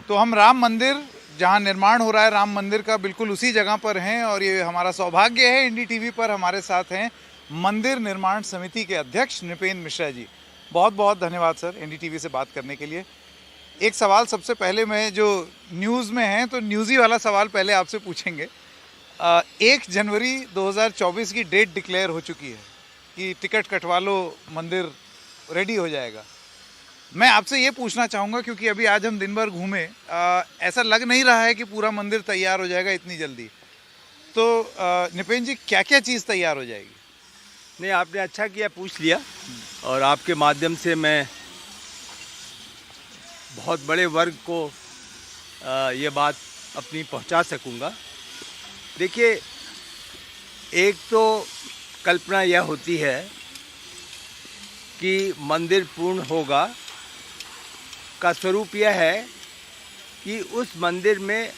तो हम राम मंदिर जहां निर्माण हो रहा है राम मंदिर का बिल्कुल उसी जगह पर हैं और ये हमारा सौभाग्य है इंडी टीवी पर हमारे साथ हैं मंदिर निर्माण समिति के अध्यक्ष नृपेंद्र मिश्रा जी। बहुत बहुत धन्यवाद सर इंडी टीवी से बात करने के लिए। एक सवाल सबसे पहले मैं जो न्यूज़ में है तो न्यूज़ी वाला सवाल पहले आपसे पूछेंगे। 1 जनवरी 2024 की डेट डिक्लेयर हो चुकी है कि टिकट कटवा लो, मंदिर रेडी हो जाएगा। मैं आपसे ये पूछना चाहूँगा क्योंकि अभी आज हम दिन भर घूमे, ऐसा लग नहीं रहा है कि पूरा मंदिर तैयार हो जाएगा इतनी जल्दी। तो नृपेंद्र जी, क्या क्या चीज़ तैयार हो जाएगी? नहीं, आपने अच्छा किया पूछ लिया और आपके माध्यम से मैं बहुत बड़े वर्ग को ये बात अपनी पहुंचा सकूंगा। देखिए, एक तो कल्पना यह होती है कि मंदिर पूर्ण होगा का स्वरूप यह है कि उस मंदिर में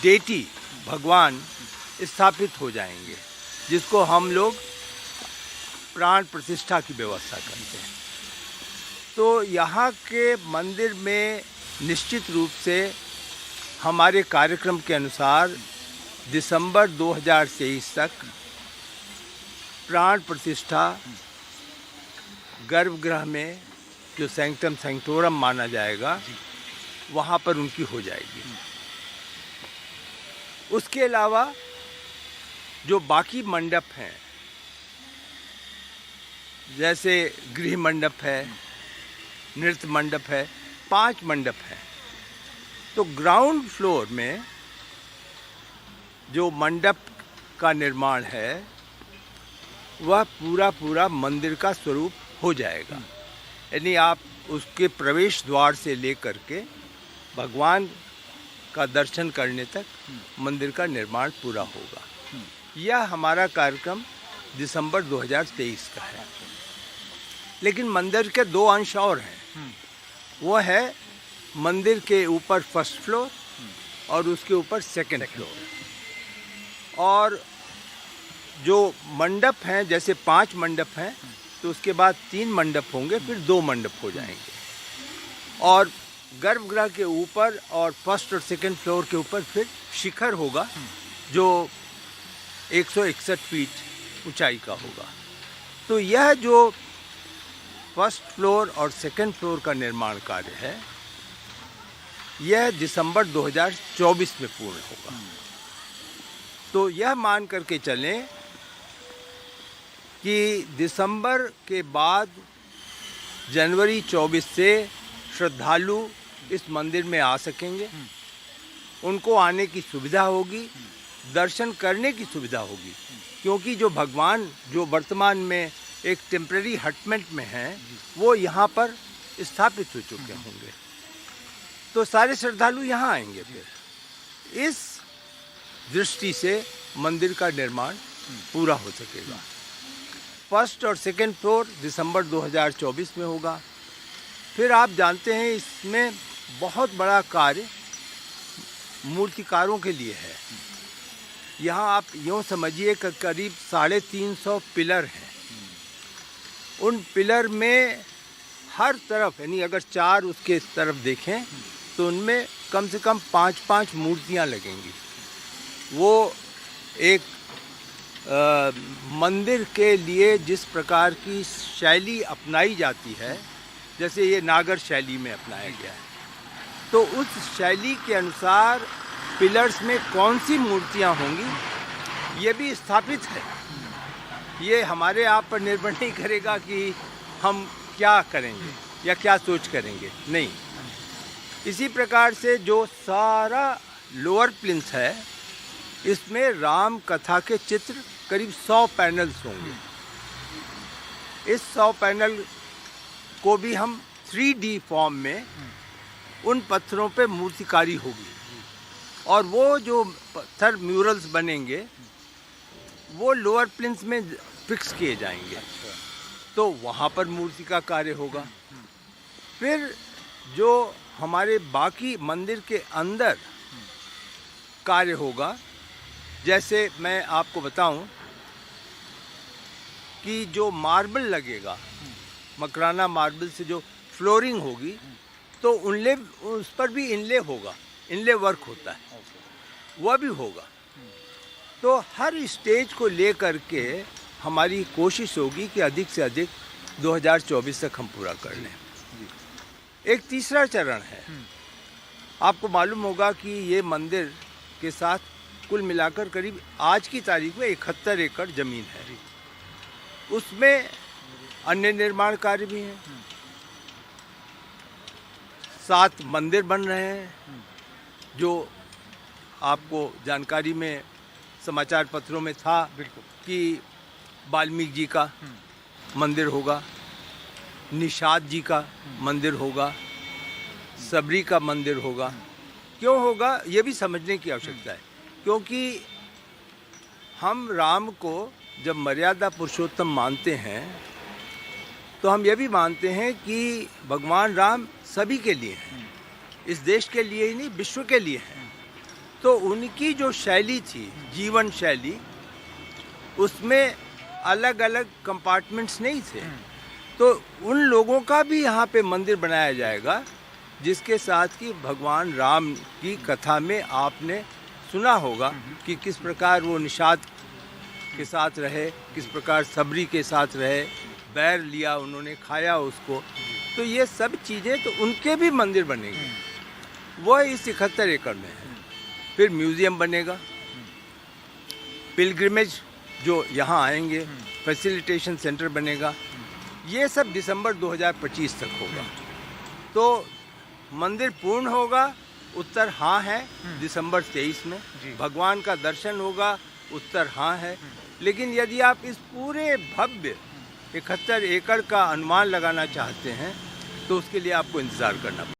देटी भगवान स्थापित हो जाएंगे, जिसको हम लोग प्राण प्रतिष्ठा की व्यवस्था करते हैं। तो यहाँ के मंदिर में निश्चित रूप से हमारे कार्यक्रम के अनुसार दिसंबर 2023 तक प्राण प्रतिष्ठा गर्भगृह में जो सैंक्टम सैंक्टोरम माना जाएगा वहाँ पर उनकी हो जाएगी। उसके अलावा जो बाकी मंडप हैं, जैसे गृह मंडप है, नृत्य मंडप है, 5 मंडप हैं। तो ग्राउंड फ्लोर में जो मंडप का निर्माण है वह पूरा मंदिर का स्वरूप हो जाएगा। यानी आप उसके प्रवेश द्वार से लेकर के भगवान का दर्शन करने तक मंदिर का निर्माण पूरा होगा। यह हमारा कार्यक्रम दिसंबर 2023 का है। लेकिन मंदिर के 2 अंश और हैं। वो है मंदिर के ऊपर फर्स्ट फ्लोर और उसके ऊपर सेकंड फ्लोर। और जो मंडप हैं, जैसे 5 मंडप हैं, तो उसके बाद 3 मंडप होंगे, फिर 2 मंडप हो जाएंगे। और गर्भगृह के ऊपर और फर्स्ट और सेकंड फ्लोर के ऊपर फिर शिखर होगा जो 161 फीट ऊंचाई का होगा। तो यह जो फर्स्ट फ्लोर और सेकंड फ्लोर का निर्माण कार्य है, यह दिसंबर 2024 में पूर्ण होगा। तो यह मान करके चलें कि दिसंबर के बाद जनवरी 24 से श्रद्धालु इस मंदिर में आ सकेंगे। उनको आने की सुविधा होगी, दर्शन करने की सुविधा होगी, क्योंकि जो भगवान जो वर्तमान में एक टेम्पररी हटमेंट में हैं, वो यहाँ पर स्थापित हो चुके होंगे। तो सारे श्रद्धालु यहाँ आएंगे। फिर इस दृष्टि से मंदिर का निर्माण पूरा हो सकेगा। फर्स्ट और सेकंड फ्लोर दिसंबर 2024 में होगा। फिर आप जानते हैं इसमें बहुत बड़ा कार्य मूर्तिकारों के लिए है। यहाँ आप यूँ समझिए कि करीब 350 पिलर हैं। उन पिलर में हर तरफ, यानी अगर 4 उसके तरफ देखें तो उनमें कम से कम 5-5 मूर्तियाँ लगेंगी। वो एक मंदिर के लिए जिस प्रकार की शैली अपनाई जाती है, जैसे ये नागर शैली में अपनाया गया है, तो उस शैली के अनुसार पिलर्स में कौन सी मूर्तियाँ होंगी ये भी स्थापित है। ये हमारे आप पर निर्भर नहीं करेगा कि हम क्या करेंगे या क्या सोच करेंगे, नहीं। इसी प्रकार से जो सारा लोअर प्लिंथ है, इसमें राम कथा के चित्र करीब 100 पैनल्स होंगे। इस 100 पैनल को भी हम 3D फॉर्म में उन पत्थरों पे मूर्तिकारी होगी। और वो जो पत्थर म्यूरल्स बनेंगे वो लोअर प्लिंथ में फिक्स किए जाएंगे। तो वहाँ पर मूर्ति का कार्य होगा। फिर जो हमारे बाकी मंदिर के अंदर कार्य होगा, जैसे मैं आपको बताऊं कि जो मार्बल लगेगा, मकराना मार्बल से जो फ्लोरिंग होगी, तो उनले उस पर भी इनले होगा, इनले वर्क होता है, वह भी होगा। तो हर स्टेज को ले करके हमारी कोशिश होगी कि अधिक से अधिक 2024 तक हम पूरा कर लें। एक तीसरा चरण है, आपको मालूम होगा कि ये मंदिर के साथ कुल मिलाकर करीब आज की तारीख में 71 एकड़ ज़मीन है। उसमें अन्य निर्माण कार्य भी हैं, 7 मंदिर बन रहे हैं, जो आपको जानकारी में समाचार पत्रों में था कि वाल्मीकि जी का मंदिर होगा, निषाद जी का मंदिर होगा, सबरी का मंदिर होगा। क्यों होगा ये भी समझने की आवश्यकता है, क्योंकि हम राम को जब मर्यादा पुरुषोत्तम मानते हैं तो हम ये भी मानते हैं कि भगवान राम सभी के लिए हैं, इस देश के लिए ही नहीं विश्व के लिए हैं। तो उनकी जो शैली थी, जीवन शैली, उसमें अलग अलग कंपार्टमेंट्स नहीं थे। तो उन लोगों का भी यहाँ पे मंदिर बनाया जाएगा, जिसके साथ कि भगवान राम की कथा में आपने सुना होगा कि किस प्रकार वो निषाद के साथ रहे, किस प्रकार सबरी के साथ रहे, बैर लिया उन्होंने, खाया उसको। तो ये सब चीज़ें तो उनके भी मंदिर बनेंगे, वह इस 71 एकड़ में है। फिर म्यूज़ियम बनेगा, पिलग्रिमेज जो यहाँ आएंगे, फैसिलिटेशन सेंटर बनेगा। ये सब दिसंबर 2025 तक होगा। तो मंदिर पूर्ण होगा, उत्तर हाँ है, दिसंबर 23 में। भगवान का दर्शन होगा, उत्तर हाँ है। लेकिन यदि आप इस पूरे भव्य 71 एकड़ का अनुमान लगाना चाहते हैं तो उसके लिए आपको इंतज़ार करना पड़ेगा।